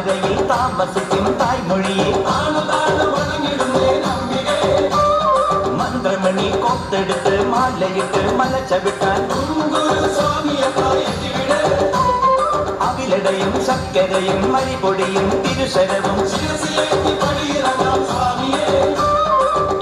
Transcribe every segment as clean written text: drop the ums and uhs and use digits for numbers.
താമരയിൽ താമസിക്കും തായ്മൊഴിയെ മന്ത്രമണി കോർത്തെടുത്ത് മാലയിട്ട് മല ചവിട്ടാൻ അവിലടയും ശർക്കരയും മരിപൊടിയും തിരുശരവും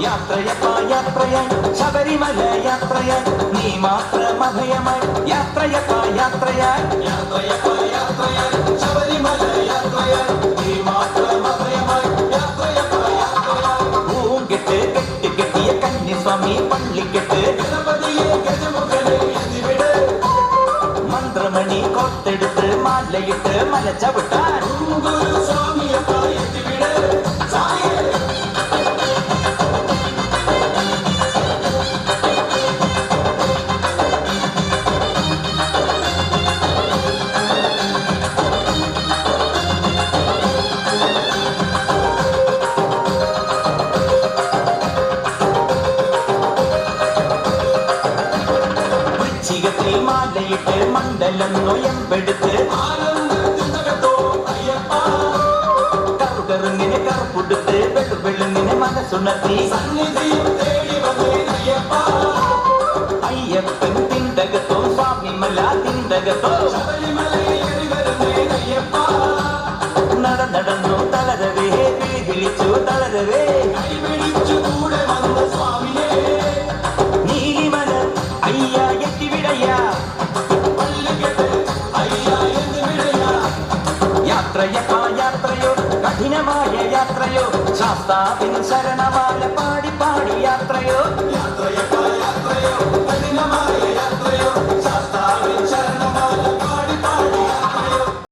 യാത്രയപ്പാ യാത്രയായി ശബരിമല യാത്രയായി നീ മാത്രം അഭയമായി യാത്രയപ്പാ യാത്രയായി യാത്രയപ്പാ യാത്രയായി ശബരിമല യാത്രയായി നീ മാത്രം അഭയമായി യാത്രയപ്പാ യാത്രയായി പൂങ്കെട്ട് കെട്ടി കെട്ടിയ കന്യസ്വാമി പള്ളിക്കെട്ട് ഗണപതിയെ ഗജമുഖനെ എതിവിടെ മന്ത്രമണി കോർത്തെടുത്ത് മാലയിട്ട് മല ചവിട്ടാൻ സ്വാമിയപ്പാ എതിവിടെ മാലയിട്ട് മണ്ഡലം നൊയമ്പെടുത്ത് കറുകറുങ്ങിനെ കറുപ്പുടുത്ത് വെളുവെളുങ്ങിനെ മനസ്സുണർത്തി അയ്യപ്പൻ തിണ്ടകത്തോ സ്വാമിമല തിണ്ടകത്തോ നടന്നു തളരവേ വിളിച്ചു തളരവേ നീലിമല അയ്യ എത്തിവിടയ്യാ യാത്രയപ്പാ യാത്രയോ കഠിനമായ യാത്രയോ ശാസ്താവിൻ ശരണമാല പാടി പാടി യാത്രയോ യാത്രയോ